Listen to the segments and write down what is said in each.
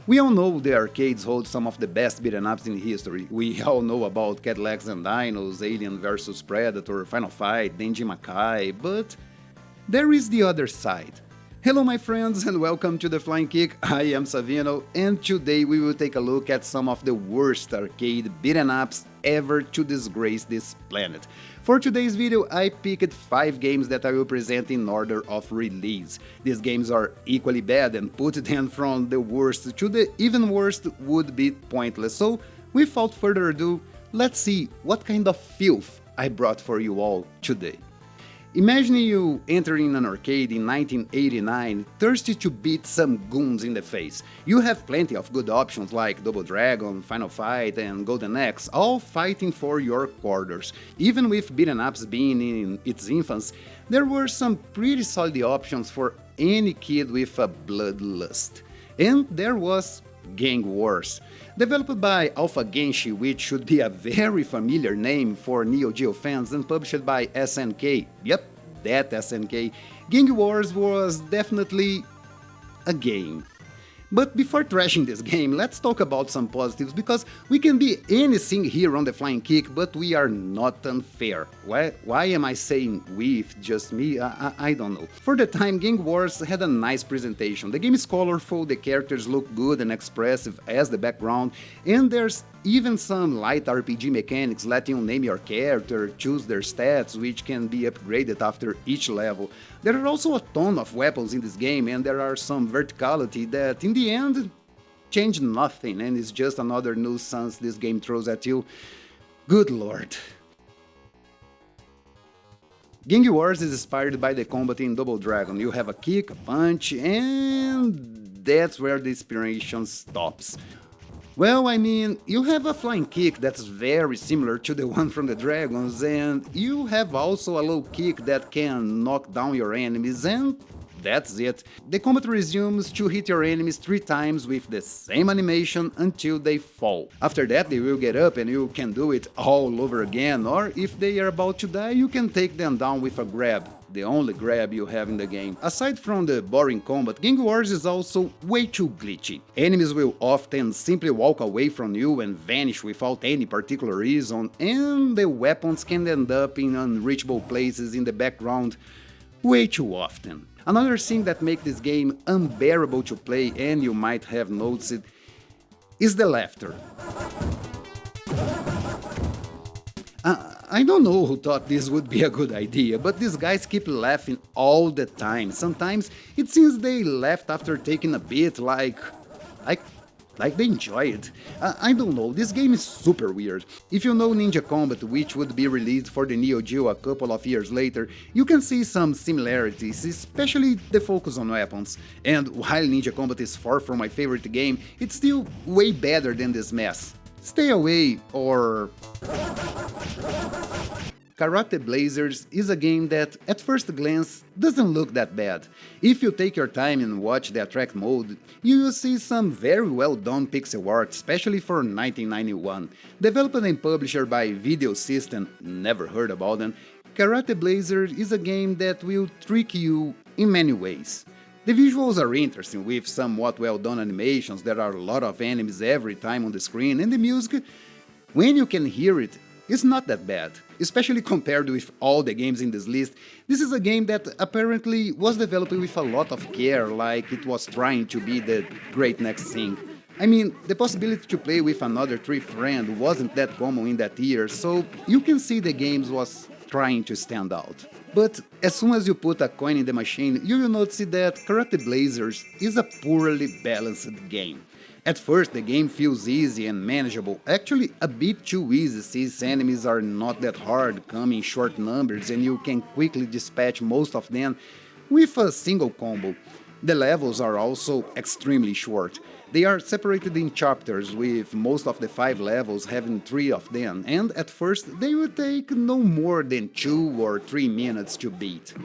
We all know the arcades hold some of the best beat 'em ups in history. We all know about Cadillacs and Dinos, Alien vs Predator, Final Fight, Denji Makai, but there is the other side. Hello my friends and welcome to The Flying Kick, I am Savino, and today we will take a look at some of the worst arcade beat-em ups ever to disgrace this planet. For today's video I picked 5 games that I will present in order of release. These games are equally bad and put them from the worst to the even worst would be pointless, so without further ado, let's see what kind of filth I brought for you all today. Imagine you entering an arcade in 1989, thirsty to beat some goons in the face. You have plenty of good options like Double Dragon, Final Fight and Golden Axe, all fighting for your quarters. Even with beat-em ups being in its infancy, there were some pretty solid options for any kid with a bloodlust. And there was Gang Wars. Developed by Alpha Genshi, which should be a very familiar name for Neo Geo fans, and published by SNK. Yep, that SNK. Gang Wars was definitely a game. But before trashing this game, let's talk about some positives, because we can be anything here on The Flying Kick, but we are not unfair. Why am I saying we if just me? I don't know. For the time, Gang Wars had a nice presentation. The game is colorful, the characters look good and expressive as the background, and there's even some light RPG mechanics letting you name your character, choose their stats, which can be upgraded after each level. There are also a ton of weapons in this game, and there are some verticality that in the end change nothing and is just another nuisance this game throws at you. Good lord. Gang Wars is inspired by the combat in Double Dragon. You have a kick, a punch, and that's where the inspiration stops. Well, I mean, you have a flying kick that's very similar to the one from the Dragons, and you have also a low kick that can knock down your enemies, and that's it. The combat resumes to hit your enemies 3 times with the same animation until they fall. After that they will get up and you can do it all over again, or if they are about to die you can take them down with a grab. The only grab you have in the game. Aside from the boring combat, Gang Wars is also way too glitchy. Enemies will often simply walk away from you and vanish without any particular reason, and the weapons can end up in unreachable places in the background way too often. Another thing that makes this game unbearable to play, and you might have noticed, is the laughter. I don't know who thought this would be a good idea, but these guys keep laughing all the time. Sometimes it seems they laughed after taking a bit, like they enjoy it. I don't know, this game is super weird. If you know Ninja Combat, which would be released for the Neo Geo a couple of years later, you can see some similarities, especially the focus on weapons. And while Ninja Combat is far from my favorite game, it's still way better than this mess. Stay away, or... Karate Blazers is a game that, at first glance, doesn't look that bad. If you take your time and watch the attract mode, you will see some very well done pixel art, especially for 1991. Developed and published by Video System, never heard about them, Karate Blazers is a game that will trick you in many ways. The visuals are interesting, with somewhat well done animations, there are a lot of enemies every time on the screen, and the music, when you can hear it, it's not that bad, especially compared with all the games in this list. This is a game that apparently was developed with a lot of care, like it was trying to be the great next thing. I mean, the possibility to play with another 3 friend wasn't that common in that year, so you can see the game was trying to stand out. But as soon as you put a coin in the machine, you will notice that Karate Blazers is a poorly balanced game. At first the game feels easy and manageable, actually a bit too easy since enemies are not that hard, come in short numbers and you can quickly dispatch most of them with a single combo. The levels are also extremely short. They are separated in chapters, with most of the 5 levels having 3 of them, and at first they will take no more than 2 or 3 minutes to beat.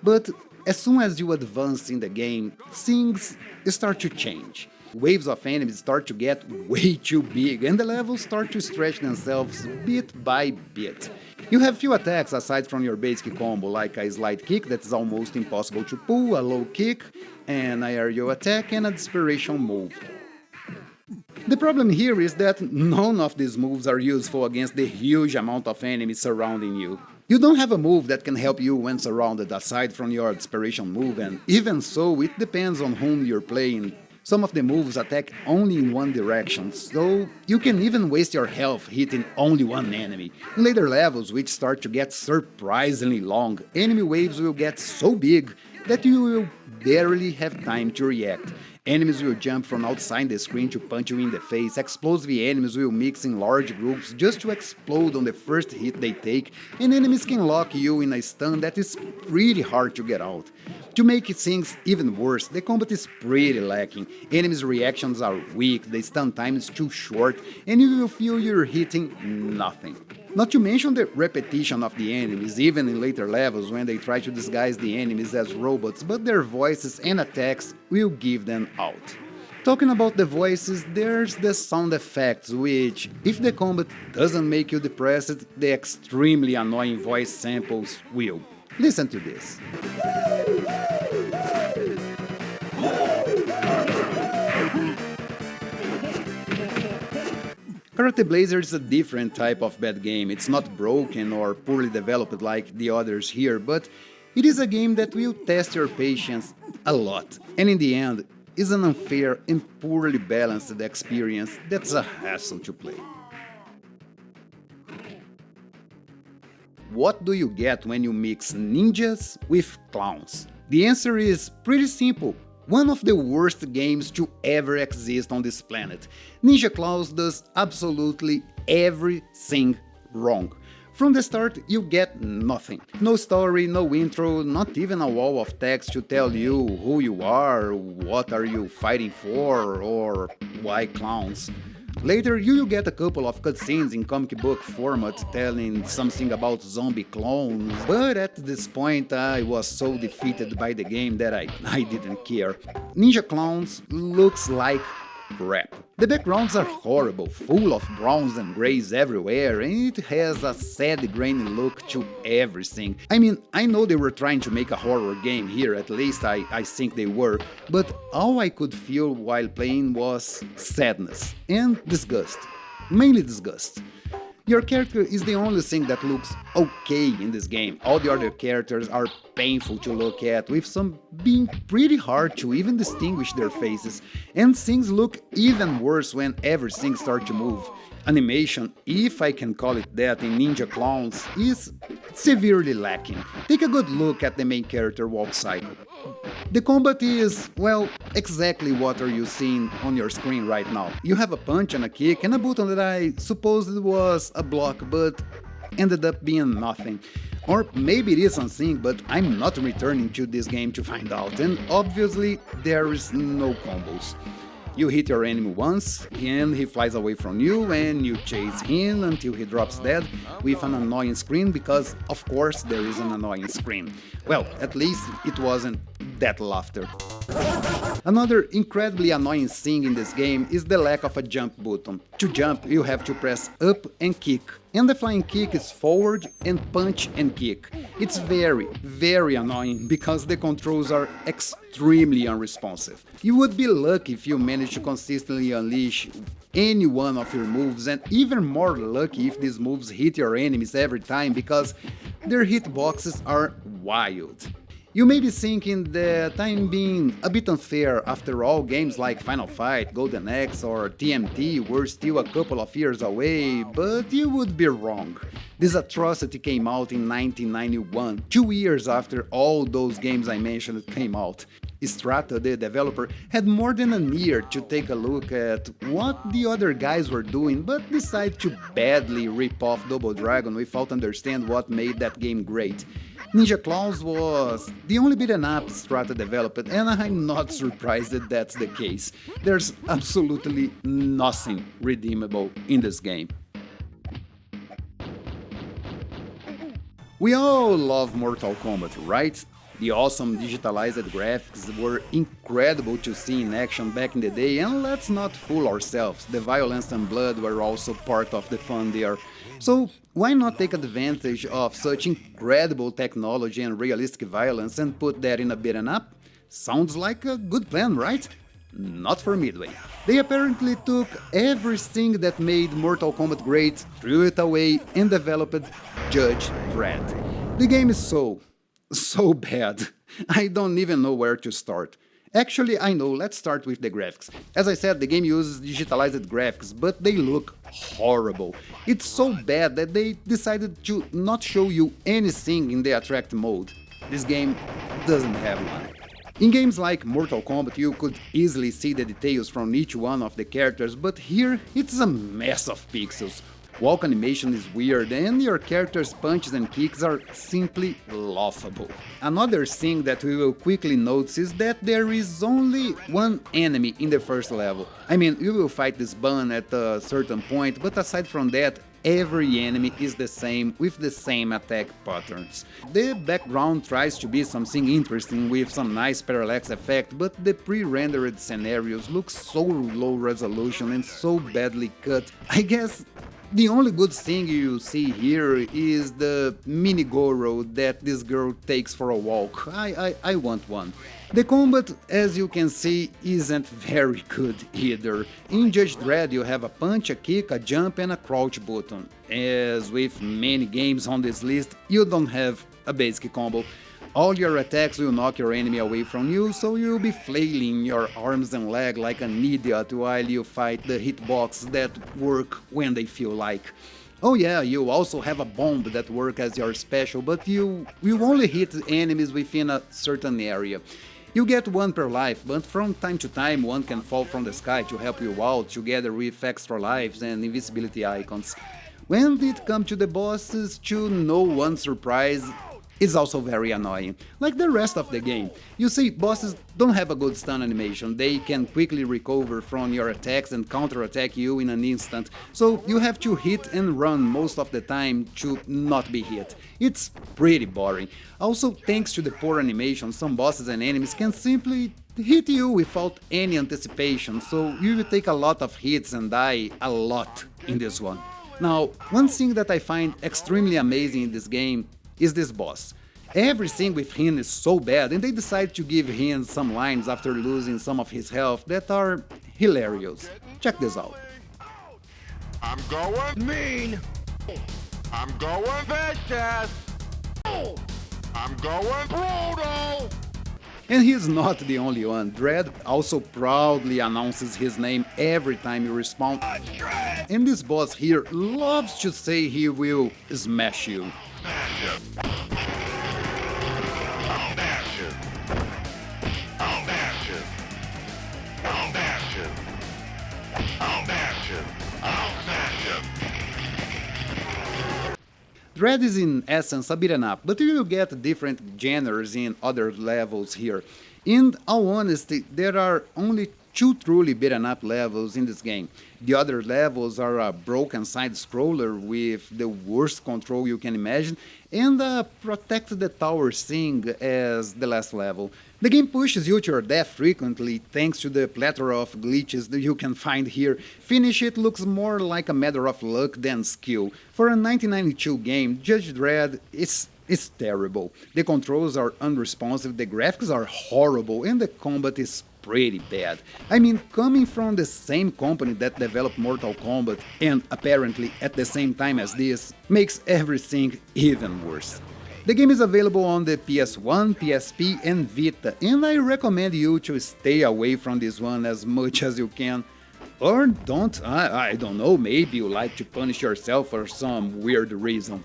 But as soon as you advance in the game, things start to change. Waves of enemies start to get way too big, and the levels start to stretch themselves bit by bit. You have few attacks aside from your basic combo, like a slide kick that is almost impossible to pull, a low kick, an aerial attack and a desperation move. The problem here is that none of these moves are useful against the huge amount of enemies surrounding you. You don't have a move that can help you when surrounded aside from your desperation move, and even so, it depends on whom you're playing. Some of the moves attack only in one direction, so you can even waste your health hitting only one enemy. In later levels, which start to get surprisingly long, enemy waves will get so big that you will barely have time to react. Enemies will jump from outside the screen to punch you in the face, explosive enemies will mix in large groups just to explode on the first hit they take, and enemies can lock you in a stun that is pretty hard to get out. To make things even worse, the combat is pretty lacking, enemies' reactions are weak, the stun time is too short, and you will feel you're hitting nothing. Not to mention the repetition of the enemies, even in later levels when they try to disguise the enemies as robots, but their voices and attacks will give them out. Talking about the voices, there's the sound effects, which, if the combat doesn't make you depressed, the extremely annoying voice samples will. Listen to this. Karate Blazer is a different type of bad game. It's not broken or poorly developed like the others here, but it is a game that will test your patience a lot, and in the end, is an unfair and poorly balanced experience that's a hassle to play. What do you get when you mix ninjas with clowns? The answer is pretty simple. One of the worst games to ever exist on this planet. Ninja Clowns does absolutely everything wrong. From the start, you get nothing. No story, no intro, not even a wall of text to tell you who you are, what are you fighting for, or why clowns. Later, you will get a couple of cutscenes in comic book format telling something about zombie clones, but at this point I was so defeated by the game that I didn't care. Ninja Clowns looks like crap. The backgrounds are horrible, full of browns and grays everywhere, and it has a sad grainy look to everything. I mean, I know they were trying to make a horror game here, at least I think they were, but all I could feel while playing was sadness and disgust. Mainly disgust. Your character is the only thing that looks okay in this game. All the other characters are painful to look at, with some being pretty hard to even distinguish their faces, and things look even worse when everything starts to move. Animation, if I can call it that, in Ninja Clowns is severely lacking. Take a good look at the main character walk cycle. The combat is, well, exactly what are you seeing on your screen right now. You have a punch and a kick and a button that I supposed was a block but ended up being nothing. Or maybe it is something, but I'm not returning to this game to find out, and obviously there is no combos. You hit your enemy once, and he flies away from you, and you chase him until he drops dead with an annoying screen, because of course there is an annoying screen. Well, at least it wasn't that laughter. Another incredibly annoying thing in this game is the lack of a jump button. To jump, you have to press up and kick, and the flying kick is forward and punch and kick. It's very, very annoying because the controls are extremely unresponsive. You would be lucky if you manage to consistently unleash any one of your moves, and even more lucky if these moves hit your enemies every time because their hitboxes are wild. You may be thinking that I'm being a bit unfair. After all, games like Final Fight, Golden Axe or TMT were still a couple of years away, but you would be wrong. This atrocity came out in 1991, 2 years after all those games I mentioned came out. Strata, the developer, had more than a year to take a look at what the other guys were doing, but decided to badly rip off Double Dragon without understanding what made that game great. Ninja Clowns was the only beat'em up Strata developed, and I'm not surprised that that's the case. There's absolutely nothing redeemable in this game. We all love Mortal Kombat, right? The awesome digitalized graphics were incredible to see in action back in the day, and let's not fool ourselves, the violence and blood were also part of the fun there. So why not take advantage of such incredible technology and realistic violence and put that in a beat'em up? Sounds like a good plan, right? Not for Midway. They apparently took everything that made Mortal Kombat great, threw it away, and developed Judge Dredd. The game is so bad. I don't even know where to start. Actually, I know, let's start with the graphics. As I said, the game uses digitalized graphics, but they look horrible. It's so bad that they decided to not show you anything in the attract mode. This game doesn't have one. In games like Mortal Kombat you could easily see the details from each one of the characters, but here it's a mess of pixels. Walk animation is weird and your character's punches and kicks are simply laughable. Another thing that we will quickly notice is that there is only one enemy in the first level. I mean, you will fight this bun at a certain point, but aside from that, every enemy is the same with the same attack patterns. The background tries to be something interesting with some nice parallax effect, but the pre-rendered scenarios look so low resolution and so badly cut. I guess the only good thing you see here is the mini Goro that this girl takes for a walk. I want one. The combat, as you can see, isn't very good either. In Judge Dredd you have a punch, a kick, a jump and a crouch button. As with many games on this list, you don't have a basic combo. All your attacks will knock your enemy away from you, so you'll be flailing your arms and legs like an idiot while you fight the hitbox that work when they feel like. Oh yeah, you also have a bomb that works as your special, but you only hit enemies within a certain area. You get one per life, but from time to time one can fall from the sky to help you out, together with extra lives and invisibility icons. When it comes to the bosses, to no one's surprise, it's also very annoying. Like the rest of the game. You see, bosses don't have a good stun animation, they can quickly recover from your attacks and counter-attack you in an instant, so you have to hit and run most of the time to not be hit. It's pretty boring. Also, thanks to the poor animation, some bosses and enemies can simply hit you without any anticipation, so you will take a lot of hits and die a lot in this one. Now, one thing that I find extremely amazing in this game is this boss. Everything with him is so bad, and they decide to give him some lines after losing some of his health that are hilarious. Check this out. I'm going mean. I'm going vicious. I'm going brutal. And he's not the only one. Dredd also proudly announces his name every time you respawn. And this boss here loves to say he will smash you. Dredd is in essence a beat'em up, but you will get different genres in other levels here. In all honesty, there are only two truly beat'em up levels in this game. The other levels are a broken side-scroller with the worst control you can imagine, and a protect the tower thing as the last level. The game pushes you to your death frequently thanks to the plethora of glitches that you can find here. Finish it looks more like a matter of luck than skill. For a 1992 game, Judge Dredd is terrible. The controls are unresponsive, the graphics are horrible, and the combat is pretty bad. I mean, coming from the same company that developed Mortal Kombat, and apparently at the same time as this, makes everything even worse. The game is available on the PS1, PSP and Vita, and I recommend you to stay away from this one as much as you can. Or don't, I don't know, maybe you like to punish yourself for some weird reason.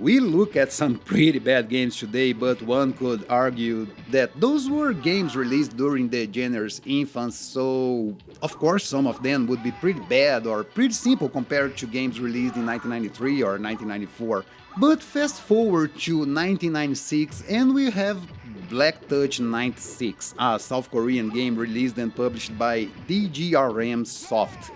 We look at some pretty bad games today, but one could argue that those were games released during the genre's infancy, so of course some of them would be pretty bad or pretty simple compared to games released in 1993 or 1994. But fast forward to 1996 and we have Black Touch 96, a South Korean game released and published by DGRM Soft.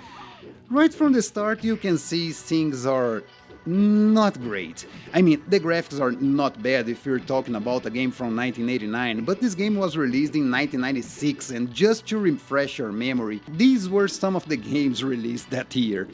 Right from the start you can see things are not great. I mean, the graphics are not bad if you're talking about a game from 1989, but this game was released in 1996, and just to refresh your memory, these were some of the games released that year.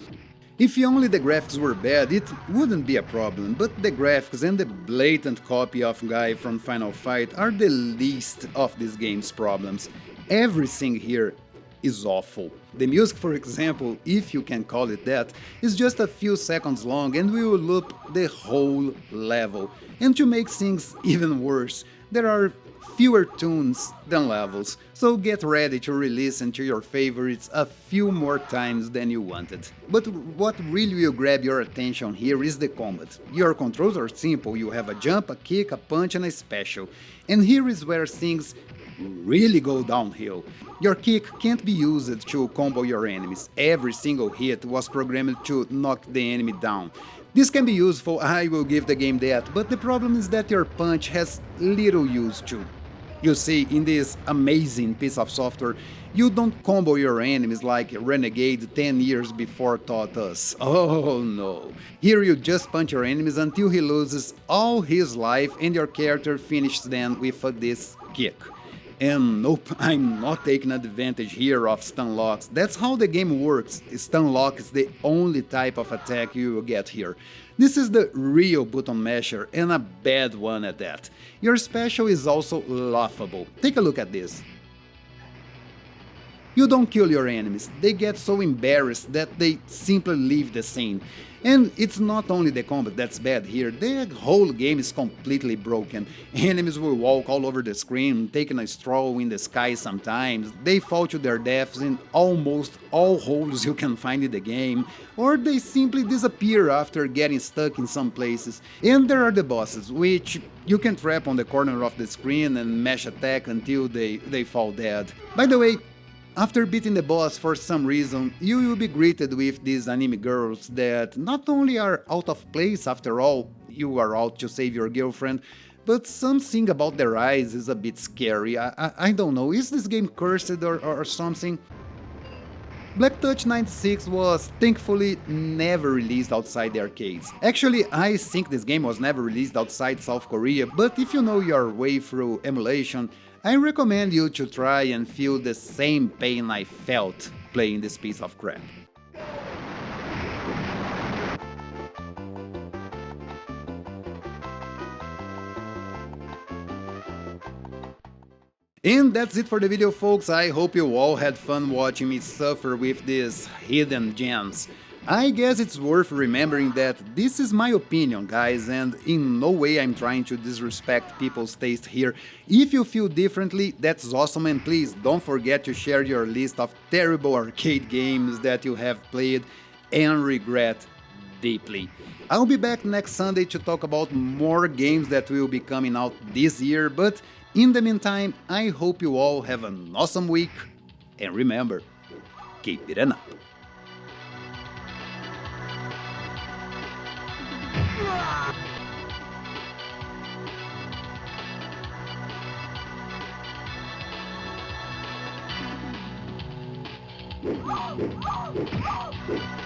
If only the graphics were bad, it wouldn't be a problem, but the graphics and the blatant copy of Guy from Final Fight are the least of this game's problems. Everything here is awful. The music, for example, if you can call it that, is just a few seconds long and will loop the whole level. And to make things even worse, there are fewer tunes than levels, so get ready to re-listen to your favorites a few more times than you wanted. But what really will grab your attention here is the combat. Your controls are simple, you have a jump, a kick, a punch and a special. And here is where things really go downhill. Your kick can't be used to combo your enemies. Every single hit was programmed to knock the enemy down. This can be useful, I will give the game that, but the problem is that your punch has little use too. You see, in this amazing piece of software, you don't combo your enemies like Renegade 10 years before taught us. Oh no. Here you just punch your enemies until he loses all his life and your character finishes them with this kick. And nope, I'm not taking advantage here of stun locks. That's how the game works. Stun lock is the only type of attack you will get here. This is the real button masher, and a bad one at that. Your special is also laughable. Take a look at this. You don't kill your enemies, they get so embarrassed that they simply leave the scene. And it's not only the combat that's bad here, the whole game is completely broken. Enemies will walk all over the screen, taking a stroll in the sky sometimes, they fall to their deaths in almost all holes you can find in the game, or they simply disappear after getting stuck in some places. And there are the bosses, which you can trap on the corner of the screen and mash attack until they fall dead. By the way, after beating the boss for some reason, you will be greeted with these anime girls that not only are out of place after all, you are out to save your girlfriend, but something about their eyes is a bit scary. I don't know, is this game cursed or something? Black Touch 96 was thankfully never released outside the arcades. Actually, I think this game was never released outside South Korea, but if you know your way through emulation, I recommend you to try and feel the same pain I felt playing this piece of crap. And that's it for the video, folks. I hope you all had fun watching me suffer with these hidden gems. I guess it's worth remembering that this is my opinion, guys, and in no way I'm trying to disrespect people's taste here. If you feel differently, that's awesome, and please don't forget to share your list of terrible arcade games that you have played and regret deeply. I'll be back next Sunday to talk about more games that will be coming out this year, but in the meantime, I hope you all have an awesome week, and remember, keep it up. Oh!